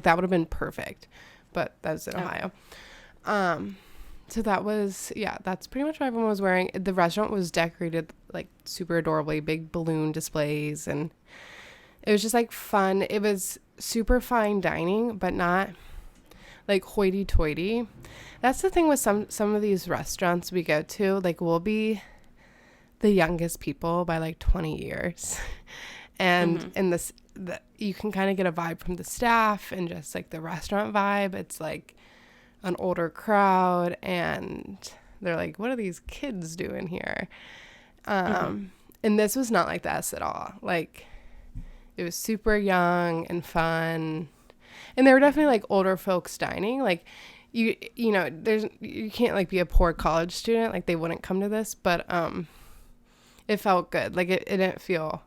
That would have been perfect, but that's in Ohio. So that was, yeah, that's pretty much what everyone was wearing. The restaurant was decorated like super adorably, big balloon displays, and it was just like fun. It was super fine dining, but not like hoity-toity. That's the thing with some of these restaurants we go to. Like, we'll be the youngest people by like 20 years. And in this, you can kind of get a vibe from the staff and just like the restaurant vibe. It's like an older crowd, and they're like, what are these kids doing here? And this was not like this at all. Like, it was super young and fun, and there were definitely like older folks dining. Like, you know, you can't like be a poor college student, like they wouldn't come to this, but it felt good. Like, I didn't feel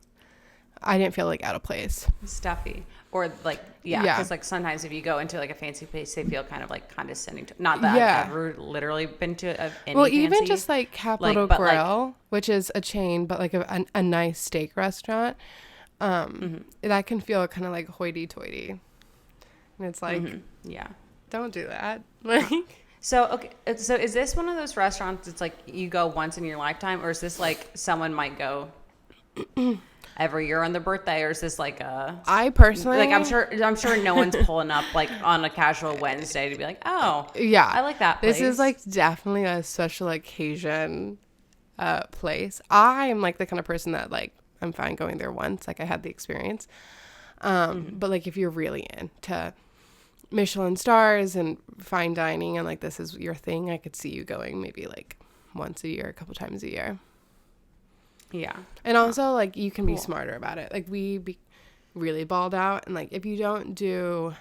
like out of place. Stuffy. Or like, yeah, because like sometimes if you go into like a fancy place, they feel kind of like condescending. Not that I've ever literally been to any well, fancy. even just like Capital Grill, which is a chain, but like a nice steak restaurant, that can feel kind of like hoity-toity. And it's like, yeah, don't do that. Like, so okay, so is this one of those restaurants that's like you go once in your lifetime, or is this like someone might go every year on their birthday, or is this like I personally, like I'm sure no one's pulling up like on a casual Wednesday to be like, oh yeah, I like that place. This is like definitely a special occasion place. I'm like the kind of person that like I'm fine going there once, like I had the experience, but like if you're really into Michelin stars and fine dining and like this is your thing, I could see you going maybe like once a year, a couple times a year. Yeah. And also, like, you can be smarter about it. Like, we really balled out. And, like, if you don't do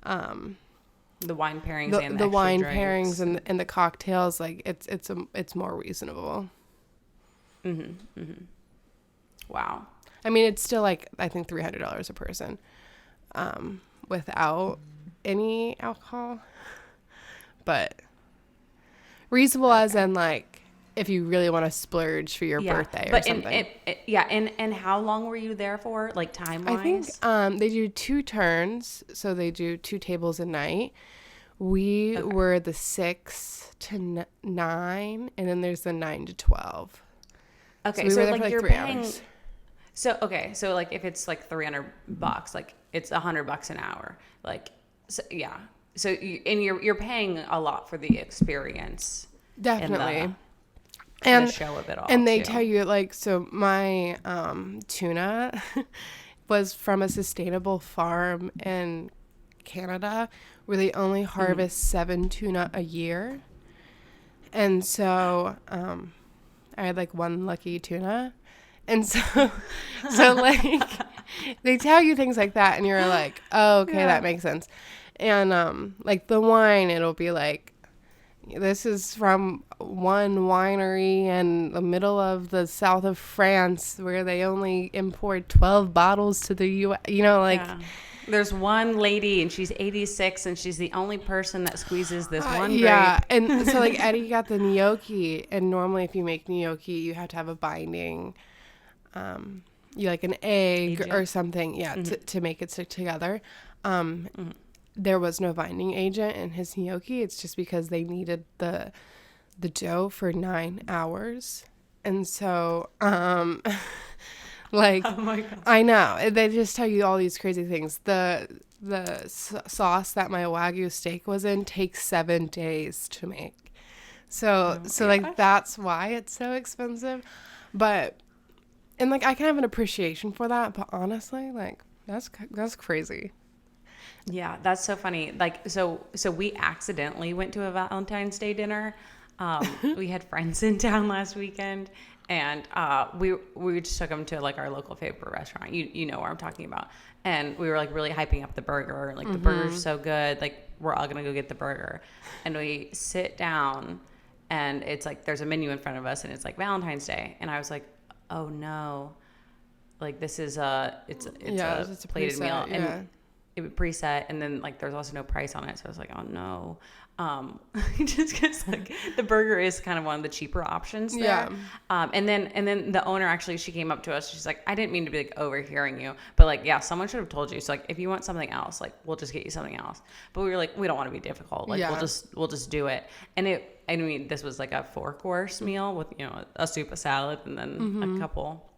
the wine pairings and the wine drinks. pairings and the cocktails, like, it's more reasonable. Wow. I mean, it's still, like, I think $300 a person without any alcohol. But reasonable as in, like, if you really want to splurge for your birthday or something. And how long were you there for, like time-wise? I think they do 2 turns, so they do 2 tables a night. We were the 6 to 9, and then there's the 9 to 12. Okay, so we were there like for like you're 3 paying. hours. So like if it's like $300, like it's $100 an hour, like so, yeah. So you're paying a lot for the experience. Definitely. And the show of it all. And they tell you, like, so my tuna was from a sustainable farm in Canada where they only harvest 7 tuna a year. And so I had like 1 lucky tuna. And so like they tell you things like that and you're like, oh, okay, that makes sense. And like the wine, it'll be like, this is from one winery in the middle of the south of France where they only import 12 bottles to the U.S. You know, like... Yeah. There's one lady and she's 86 and she's the only person that squeezes this one grape. Yeah, and so like Eddie got the gnocchi, and normally if you make gnocchi, you have to have a binding, you like an egg agent or something, to make it stick together. There was no binding agent in his gnocchi. It's just because they needed the dough for 9 hours. And so, like, oh my God. I know. They just tell you all these crazy things. The sauce that my Wagyu steak was in takes 7 days to make. So like, that's why it's so expensive. But, and like, I can have an appreciation for that. But honestly, like, that's crazy. Yeah, that's so funny. Like, so we accidentally went to a Valentine's Day dinner. We had friends in town last weekend, and we just took them to like our local favorite restaurant. You know where I'm talking about. And we were like really hyping up the burger. Like the burger's so good. Like we're all gonna go get the burger. And we sit down, and it's like there's a menu in front of us, and it's like Valentine's Day. And I was like, oh no, like this is it's a plated meal. it preset, and then like there's also no price on it, so I was like, oh no. Just because like the burger is kind of one of the cheaper options there. Yeah. And then the owner actually, she came up to us. She's like, I didn't mean to be like overhearing you, but like, yeah, someone should have told you. So like, if you want something else, like we'll just get you something else. But we were like, we don't want to be difficult. Like we'll just do it. And I mean, this was like a 4-course meal with, you know, a soup, a salad, and then a couple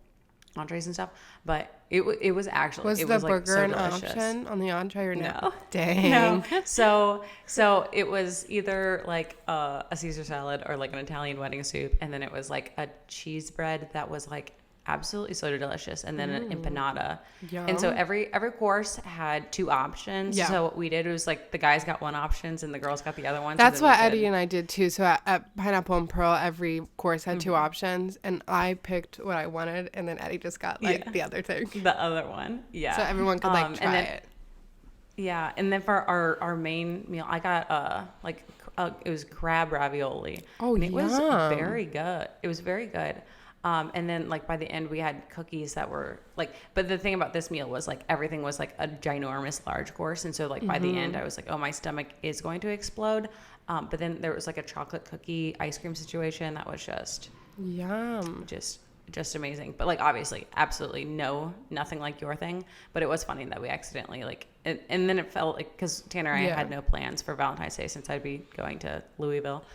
entrees and stuff. But it was actually, Was it the was burger like so an delicious. option on the entree or no? No. Dang. No. So it was either like a Caesar salad or like an Italian wedding soup, and then it was like a cheese bread that was like absolutely so delicious, and then an empanada. Yum. And so every course had 2 options. Yeah. So what we did was like the guys got one options and the girls got the other one. That's what Eddie and I did too. So at Pineapple and Pearl, every course had 2 options, and I picked what I wanted, and then Eddie just got like the other thing. The other one. Yeah. So everyone could like try it. Yeah, and then for our main meal, I got it was crab ravioli. Oh, and it was yum. very good. It was very good. And then like by the end we had cookies that were like, but the thing about this meal was like everything was like a ginormous large course, and so like by the end I was like, oh, my stomach is going to explode. But then there was like a chocolate cookie ice cream situation that was Yum. just amazing. But like obviously absolutely nothing like your thing, but it was funny that we accidentally like and then it felt like, because Tanner and I had no plans for Valentine's Day since I'd be going to Louisville.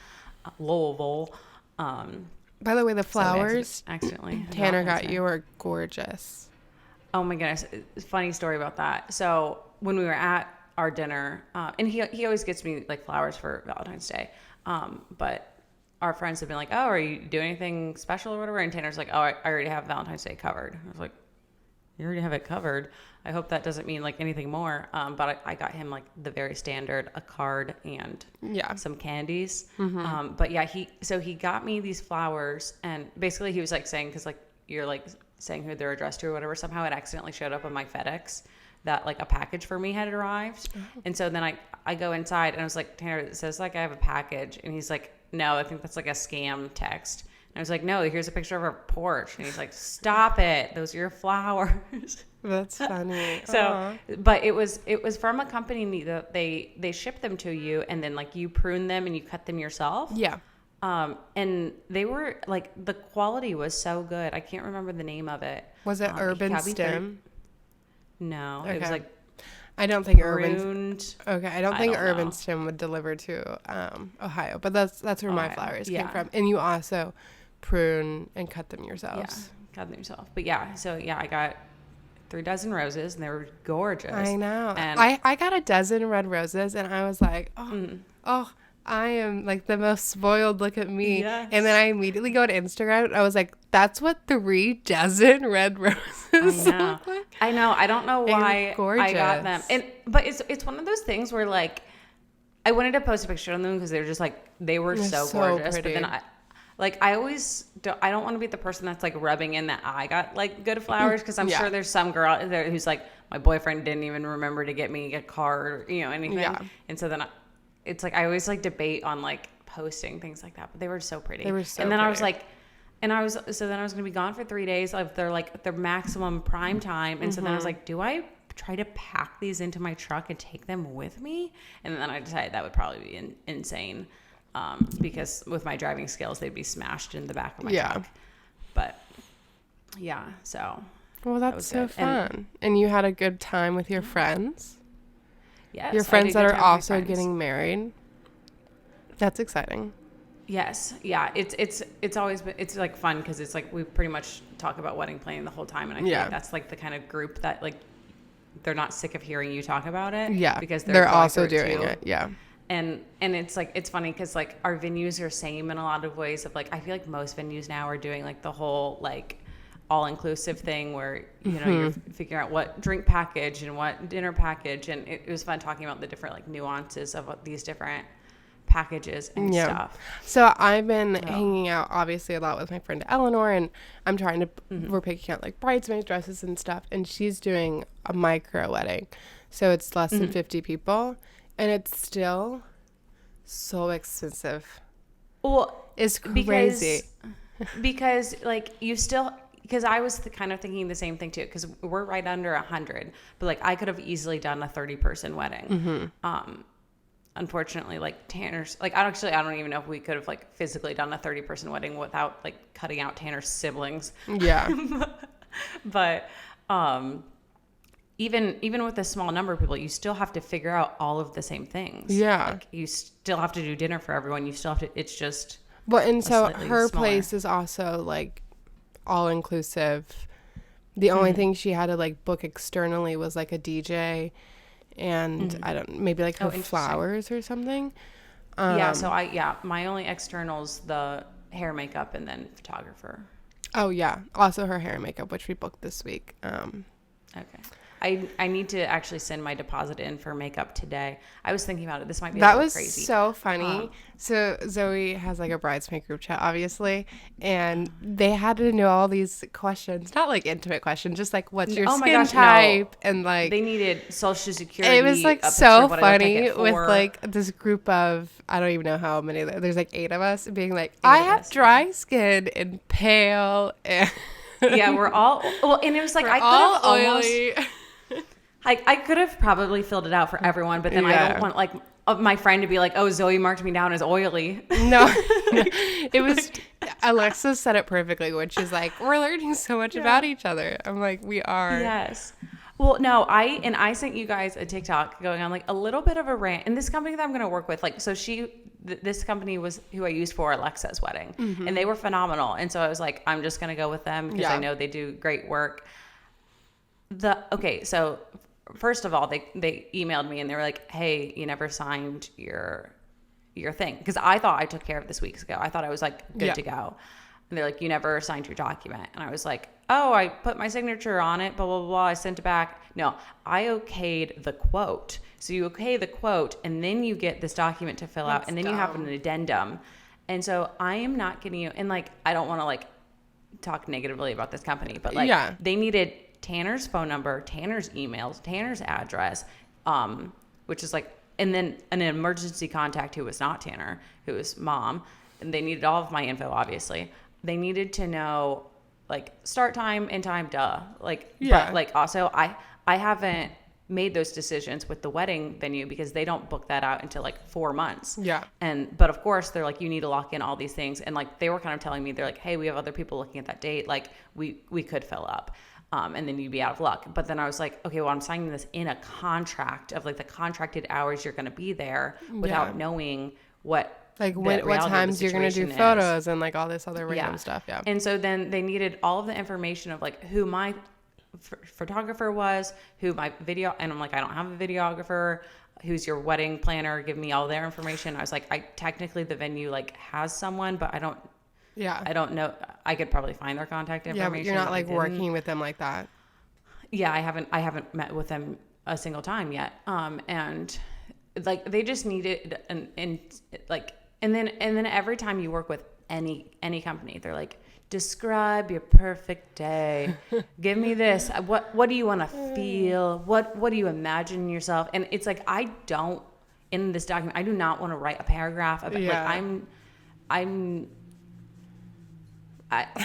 By the way, the So we flowers accidentally Tanner Valentine's got Day. you are gorgeous. Oh my goodness, funny story about that. So when we were at our dinner, and he always gets me like flowers for Valentine's Day, but our friends have been like, oh, are you doing anything special or whatever? And Tanner's like, oh, I already have Valentine's Day covered. I was like, you already have it covered. I hope that doesn't mean like anything more. But I got him like the very standard, a card and some candies. But yeah, he got me these flowers, and basically he was like saying, cause like you're like saying who they're addressed to or whatever. Somehow it accidentally showed up on my FedEx that like a package for me had arrived. And so then I go inside and I was like, Tanner, it says like I have a package. And he's like, no, I think that's like a scam text. And I was like, no, here's a picture of our porch. And he's like, stop it. Those are your flowers. That's funny. So, but it was from a company that they ship them to you, and then like you prune them and you cut them yourself. Yeah. And they were like, the quality was so good. I can't remember the name of it. Was it Urban Stem? No, Okay. it was like I don't think pruned. Okay, I don't think don't Urban know. Stem would deliver to Ohio, but that's where my Ohio, flowers came yeah. from. And you also prune and cut them yourselves. Yeah, cut them yourself. But yeah, so yeah, I got 3 dozen roses, and they were gorgeous. I know. And I got a dozen red roses, and I was like, oh, I am like the most spoiled. Look at me. Yes. And then I immediately go to Instagram. And I was like, that's what 3 dozen red roses look like. I know. I don't know why I got them. But it's one of those things where like I wanted to post a picture of them because they were just like they were so gorgeous. pretty. But then I always I don't want to be the person that's like rubbing in that I got like good flowers, because I'm sure there's some girl out there who's like, my boyfriend didn't even remember to get me a card, or, anything. Yeah. And so then it's like I always like debate on like posting things like that, but they were so pretty. They were so And then pretty. I was like, then I was going to be gone for 3 days of their maximum prime time. And so then I was like, do I try to pack these into my truck and take them with me? And then I decided that would probably be insane. Because with my driving skills, they'd be smashed in the back of my truck. But yeah, so. Well, that's so fun. And you had a good time with your friends? Yes. Your friends that are also getting married? That's exciting. Yes. Yeah. It's always been, it's like fun because it's like we pretty much talk about wedding planning the whole time. And I feel like that's like the kind of group that like they're not sick of hearing you talk about it. Yeah. Because they're also doing it. Yeah. And it's like, it's funny because like our venues are same in a lot of ways of like, I feel like most venues now are doing like the whole like all-inclusive thing where, you're figuring out what drink package and what dinner package. And it was fun talking about the different like nuances of what these different packages and stuff. So I've been hanging out obviously a lot with my friend Eleanor, and I'm trying to, we're picking out like bridesmaids dresses and stuff. And she's doing a micro wedding. So it's less than 50 people. And it's still so expensive. Well, it's crazy. Because like you still, because I was kind of thinking the same thing too, because we're right under 100, but like I could have easily done a 30-person wedding. Unfortunately, like Tanner's, like I don't even know if we could have like physically done a 30-person wedding without like cutting out Tanner's siblings. Yeah. But even with a small number of people, you still have to figure out all of the same things. Yeah. Like you still have to do dinner for everyone. You still have to, it's just. Well, and so her smaller place is also like all inclusive. The only thing she had to like book externally was like a DJ and I don't, maybe like her flowers or something. My only externals, the hair, makeup, and then photographer. Oh yeah. Also her hair and makeup, which we booked this week. Okay. I need to actually send my deposit in for makeup today. I was thinking about it. This might be that a little was crazy. so funny. So Zoe has like a bridesmaid group chat, obviously, and they had to know all these questions, not like intimate questions, just like what's your skin type, and like they needed social security. It was like so funny with like this group of, I don't even know how many. There's like 8 of us being like, I have dry skin and pale, and yeah, we're all and it was like I could have oily. I could have probably filled it out for everyone, but then I don't want like my friend to be like, oh, Zoe marked me down as oily. No. It was, Alexa said it perfectly when she's like, we're learning so much about each other. I'm like, we are. Yes. Well, no, I sent you guys a TikTok going on like a little bit of a rant. And this company that I'm going to work with, like, so this company was who I used for Alexa's wedding, and they were phenomenal. And so I was like, I'm just going to go with them because I know they do great work. So first of all, they emailed me and they were like, hey, you never signed your thing. Because I thought I took care of this weeks ago. I thought I was like good to go. And they're like, you never signed your document. And I was like, oh, I put my signature on it, blah, blah, blah. I sent it back. No, I okayed the quote. So you okay the quote and then you get this document to fill out and then you have an addendum. And so I am not getting you, and like, I don't want to like talk negatively about this company, but like they needed Tanner's phone number, Tanner's emails, Tanner's address, which is like, and then an emergency contact who was not Tanner, who was mom. And they needed all of my info, obviously. They needed to know like start time, end time, like, but like also I haven't made those decisions with the wedding venue because they don't book that out until like 4 months. Yeah. But of course they're like, you need to lock in all these things. And like, they were kind of telling me, they're like, hey, we have other people looking at that date. Like we could fill up. And then you'd be out of luck. But then I was like, okay, well, I'm signing this in a contract of like the contracted hours you're going to be there without knowing what times you're going to do photos and like all this other random stuff. Yeah. And so then they needed all of the information of like who my photographer was, who my video, and I'm like, I don't have a videographer. Who's your wedding planner? Give me all their information. I was like, technically the venue like has someone, but I don't know. I could probably find their contact information. Yeah, but you're not like working with them like that. Yeah, I haven't met with them a single time yet. And like they just needed and then every time you work with any company, they're like, describe your perfect day. Give me this. What do you want to feel? What do you imagine yourself? And it's like, in this document, I do not want to write a paragraph about like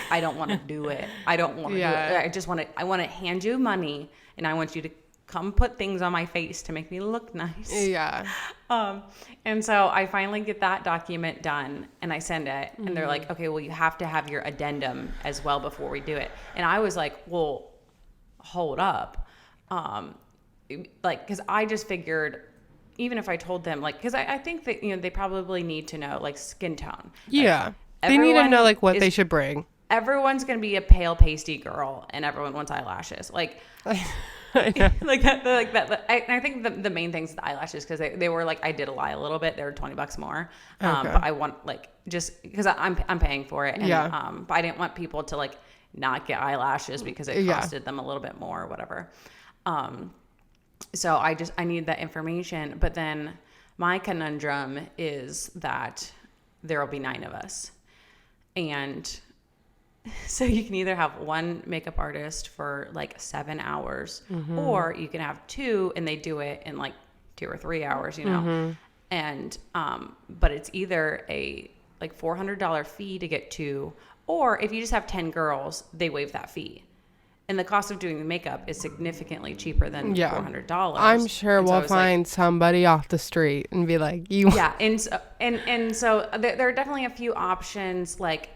I don't want to do it. I don't want to do it. I want to hand you money and I want you to come put things on my face to make me look nice. Yeah. And so I finally get that document done and I send it and they're like, okay, well, you have to have your addendum as well before we do it. And I was like, well, hold up. Cause I just figured, even if I told them cause I think that, they probably need to know skin tone. Yeah. They need to know what they should bring. Everyone's going to be a pale, pasty girl and everyone wants eyelashes. I think the main thing's the eyelashes because they were I did lie a little bit. They were $20 more. But I want just because I'm paying for it. And, but I didn't want people to not get eyelashes because it costed them a little bit more or whatever. So I need that information. But then my conundrum is that there will be 9 of us. And so you can either have one makeup artist for 7 hours or you can have 2 and they do it in 2 or 3 hours, and but it's either a $400 fee to get 2 Or if you just have 10 girls, they waive that fee. And the cost of doing the makeup is significantly cheaper than $400. I'm sure And so I we'll was like, find somebody off the street and be like, you. yeah, and so there are definitely a few options. Like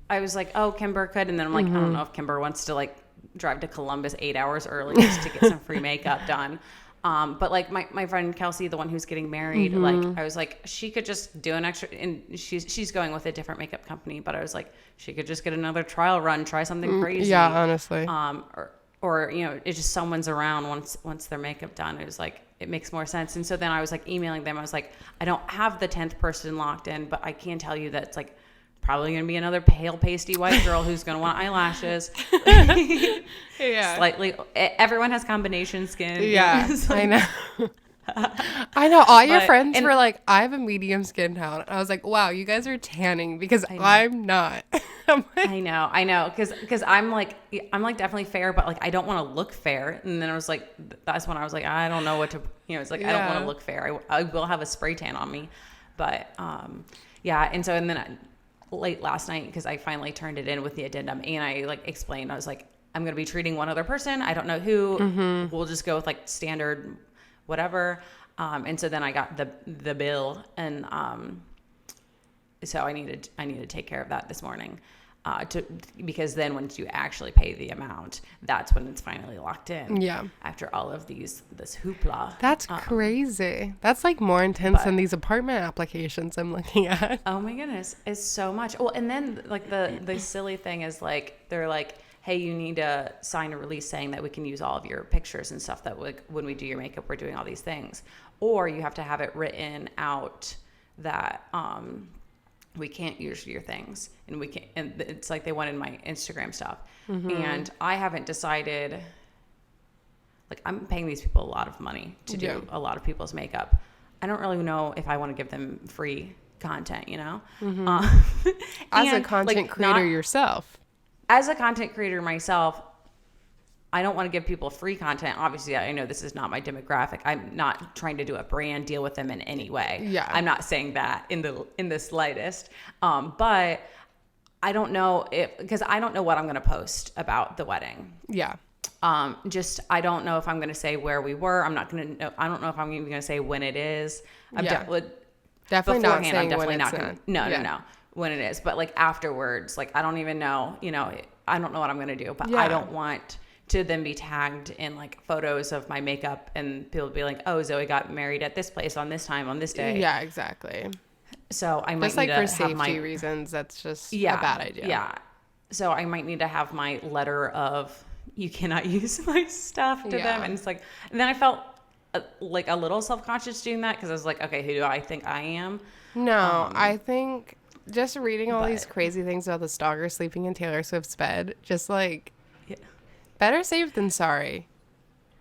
I was like, oh, Kimber could, and then I'm like, I don't know if Kimber wants to like drive to Columbus 8 hours early just to get some free makeup done. But like my friend Kelsey, the one who's getting married, like I was like, she could just do an extra, and she's going with a different makeup company, but I was like, she could just get another trial run, try something crazy. Yeah, honestly. Or you know, it's just someone's around once their makeup done. It was like, it makes more sense. And so then I was like emailing them. I was like, I don't have the 10th person locked in, but I can tell you that it's like probably going to be another pale, pasty white girl who's going to want eyelashes. Yeah. Slightly. Everyone has combination skin. Yeah, Like, I know. I know. All your But- friends and- were like, I have a medium skin tone. I was like, wow, you guys are tanning because I'm not. I'm like, I know, because I'm like definitely fair, but like I don't want to look fair. And then I was like, that's when I was like, I don't know what to, you know, it's like I don't want Yeah. to look fair. I will have a spray tan on me, but yeah. And so and then late last night, because I finally turned it in with the addendum, and I like explained, I was like, I'm gonna be treating one other person. I don't know who. We'll just go with like standard, whatever. And so then I got the bill, and so I needed to take care of that this morning. Because then once you actually pay the amount, that's when it's finally locked in. Yeah. After all of this hoopla. that's crazy. That's like more intense but- than these apartment applications I'm looking at. Oh my goodness, it's so much. Well, and then like the silly thing is like they're like, hey, you need to sign a release saying that we can use all of your pictures and stuff, that like when we do your makeup, we're doing all these things, or you have to have it written out that we can't use your things, and we can't, and it's like they wanted my Instagram stuff. And I haven't decided, like I'm paying these people a lot of money to do a lot of people's makeup. I don't really know if I want to give them free content, you know? As a And, content like, creator not- yourself. as a content creator myself, I don't want to give people free content. Obviously, I know this is not my demographic. I'm not trying to do a brand deal with them in any way. Yeah. I'm not saying that in the slightest. But I don't know because I don't know what I'm going to post about the wedding. Yeah. Just I don't know if I'm going to say where we were. I'm not going to know. I don't know if I'm even going to say when it is. Definitely beforehand, not I'm saying definitely when not it's going not. to. No, when it is. But like afterwards, like I don't even know, you know, I don't know what I'm going to do, but Yeah. I don't want to then be tagged in like photos of my makeup and people be like, oh, Zoe got married at this place on this time on this day. Yeah, exactly. So I might Just like need for to have safety my reasons, that's just yeah, a bad idea. Yeah. So I might need to have my letter of you cannot use my stuff to them. Yeah. And it's like, and then I felt like a little self-conscious doing that because I was like, okay, who do I think I am? No, I think just reading all these but- crazy things about the stalker sleeping in Taylor Swift's bed, just like Yeah. better safe than sorry.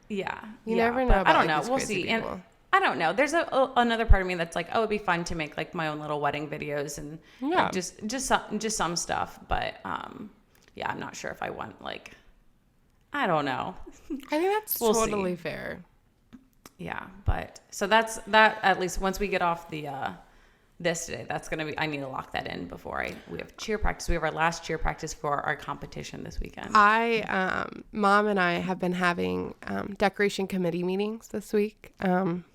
Yeah. You yeah, never know but about, I don't like, know. these We'll crazy see. people. And I don't know. There's another part of me that's like, oh, it'd be fun to make like my own little wedding videos and Yeah. like, just some stuff. But yeah, I'm not sure if I want like, I don't know. I think that's We'll see. totally fair. Yeah, but so that's that. At least once we get off the this today, that's gonna be. I need to lock that in before we have cheer practice. We have our last cheer practice for our competition this weekend. Mom and I have been having decoration committee meetings this week,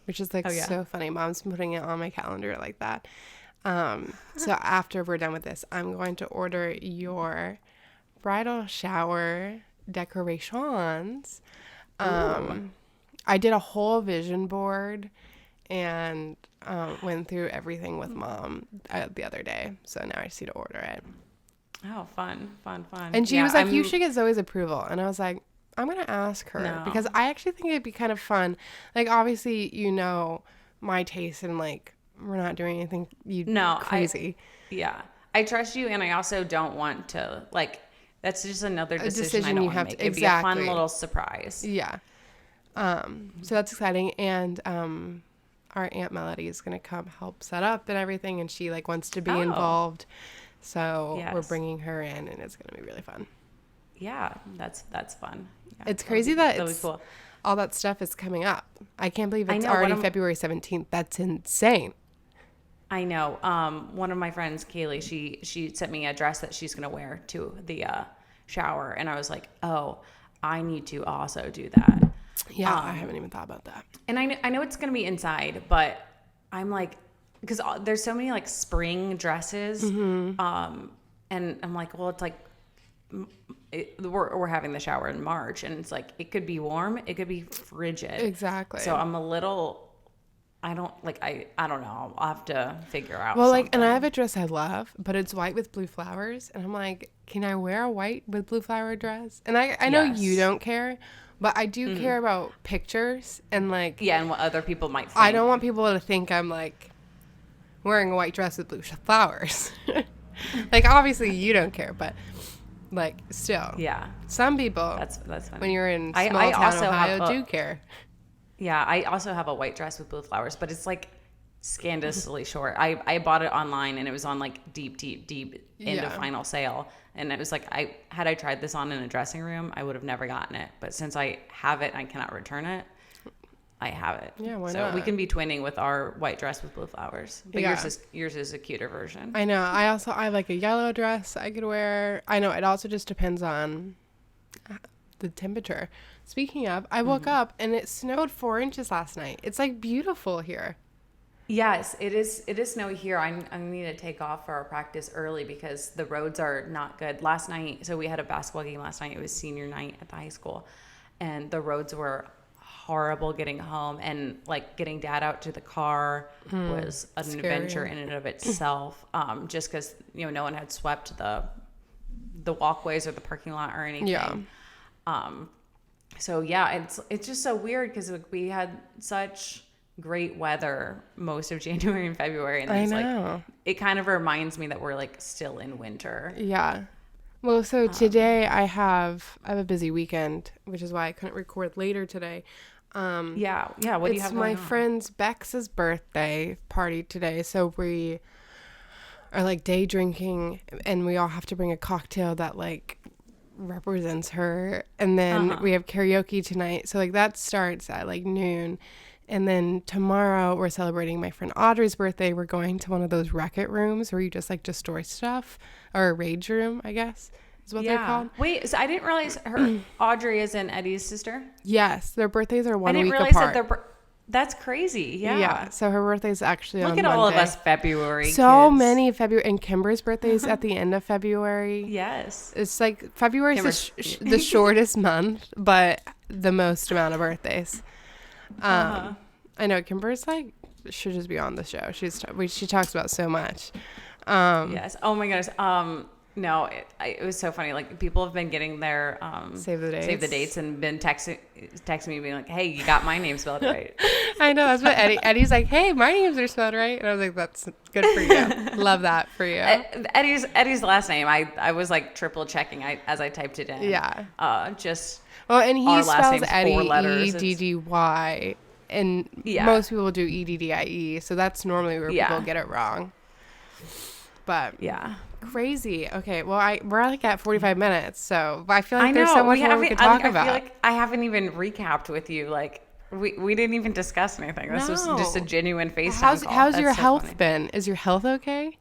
which is like Oh, yeah. so funny. Mom's putting it on my calendar like that. So after we're done with this, I'm going to order your bridal shower decorations. I did a whole vision board and went through everything with Mom the other day. So now I just need to order it. Oh, fun. And she Yeah, was like, you should get Zoe's approval. And I was like, I'm going to ask her No. because I actually think it'd be kind of fun. Like, obviously, you know, my taste and like, we're not doing anything crazy. Yeah, I trust you, and I also don't want to like. That's just another decision, I decision don't you want to have make. to- It'd be a fun exactly. little surprise. Yeah. So that's exciting. And our Aunt Melody is going to come help set up and everything. And she like wants to be Oh. involved. So we're Yes. bringing her in and it's going to be really fun. Yeah, that's fun. Yeah, It's crazy that that'll be it's cool. all that stuff is coming up. I can't believe I it's know, one already of- February 17th. That's insane. I know. One of my friends, Kaylee, she sent me a dress that she's gonna wear to the shower, and I was like, oh, I need to also do that. Yeah, I haven't even thought about that. And I know it's gonna be inside, but I'm like, because there's so many like spring dresses, and I'm like, well, it's like we're having the shower in March, and it's like it could be warm, it could be frigid. Exactly. So I'm a little. I don't know. I'll have to figure out. Well, something. like, and I have a dress I love, but it's white with blue flowers, and I'm like, can I wear a white with blue flower dress? And I know you don't care, but I do care about pictures and like and what other people might think. I don't want people to think I'm like wearing a white dress with blue flowers. Like, obviously you don't care, but like still, some people that's funny. when you're in small town Ohio do care. Yeah, I also have a white dress with blue flowers, but it's like scandalously short. I bought it online, and it was on like deep end of final sale, and it was like had I tried this on in a dressing room, I would have never gotten it. But since I have it and I cannot return it, I have it. Yeah, why so not? We can be twinning with our white dress with blue flowers. But yours is a cuter version. I know. I have like a yellow dress I could wear. I know it also just depends on the temperature. Speaking of, I woke up and it snowed 4 inches last night. It's like beautiful here. Yes, it is. It is snowy here. I need to take off for our practice early because the roads are not good. Last night, so we had a basketball game last night. It was senior night at the high school, and the roads were horrible getting home, and like getting dad out to the car was an adventure in and of itself. Just because no one had swept the walkways or the parking lot or anything. Yeah. So yeah, it's just so weird because we had such great weather most of January and February, and it's like it kind of reminds me that we're like still in winter. Yeah. Well, so today I have a busy weekend, which is why I couldn't record later today. What do you have going on? It's my friend's Bex's birthday party today, so we are like day drinking, and we all have to bring a cocktail that like represents her, and then we have karaoke tonight, so like that starts at like noon, and then tomorrow we're celebrating my friend Audrey's birthday. We're going to one of those Wreck-It rooms where you just like destroy stuff, or a rage room, I guess is what they're called. Wait, so I didn't realize her Audrey is Eddie's sister. Yes, their birthdays are 1 week apart. I didn't realize that that's crazy. Yeah. So her birthday's actually on Look at Monday. all of us February So kids. many February, and Kimber's birthday's at the end of February. Yes. It's like February's the shortest month, but the most amount of birthdays. I know Kimber's like should just be on the show. She talks about so much. Yes. Oh my goodness. No, it was so funny. Like people have been getting their save the dates and been texting me being like, "Hey, you got my name spelled right." I know, that's what Eddie's like. Hey, my names are spelled right, and I was like, "That's good for you. Love that for you." Eddie's last name. I was like triple checking as I typed it in. Yeah. And he spells Eddie Eddy, and most people do Eddie, so that's normally where people get it wrong. But crazy. Okay, well, we're like at 45 minutes, so I feel like there's so much more we could talk about. I feel like I haven't even recapped with you. Like we didn't even discuss anything. This was just a genuine FaceTime call. How's your health been? Is your health okay?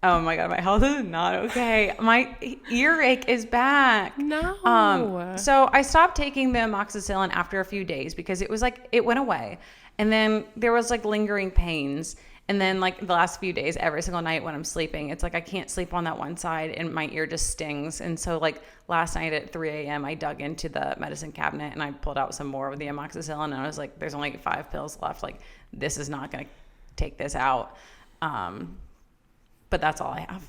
Oh my God, my health is not okay. My earache is back. No. So I stopped taking the amoxicillin after a few days because it was like it went away, and then there was like lingering pains. And then like the last few days, every single night when I'm sleeping, it's like I can't sleep on that one side and my ear just stings. And so like last night at 3 a.m., I dug into the medicine cabinet and I pulled out some more of the amoxicillin. And I was like, there's only 5 pills left. Like this is not going to take this out. But that's all I have.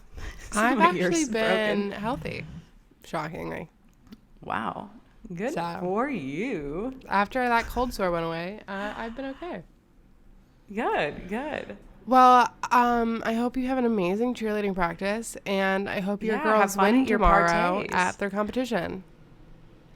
So I've actually been healthy, shockingly. Wow. Good for you. After that cold sore went away, I've been okay. Good. Well, I hope you have an amazing cheerleading practice, and I hope your girls win tomorrow at their competition.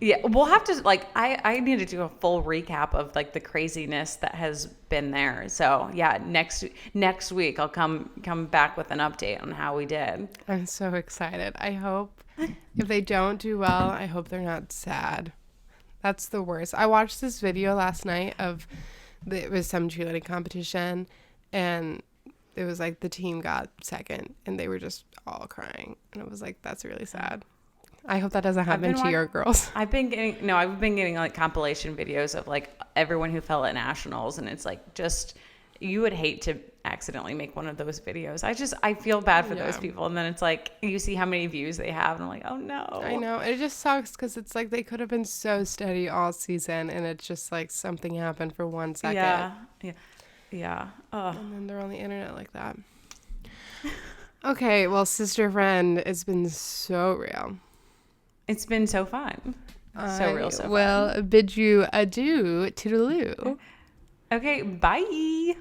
Yeah, we'll have to I need to do a full recap of like the craziness that has been there. So yeah, next week I'll come back with an update on how we did. I'm so excited. I hope if they don't do well, I hope they're not sad. That's the worst. I watched this video last night of it was some cheerleading competition, and it was like the team got second and they were just all crying. And it was like, that's really sad. I hope that doesn't happen to your girls. I've been getting like compilation videos of like everyone who fell at nationals, and it's like, just, you would hate to accidentally make one of those videos. I feel bad for those people, and then it's like you see how many views they have, and I'm like, oh no. I know, it just sucks because it's like they could have been so steady all season, and it's just like something happened for 1 second. Yeah. And then they're on the internet like that. Okay, well, sister friend, it's been so real. It's been so fun. So fun. Well, bid you adieu, toodaloo. Okay, bye.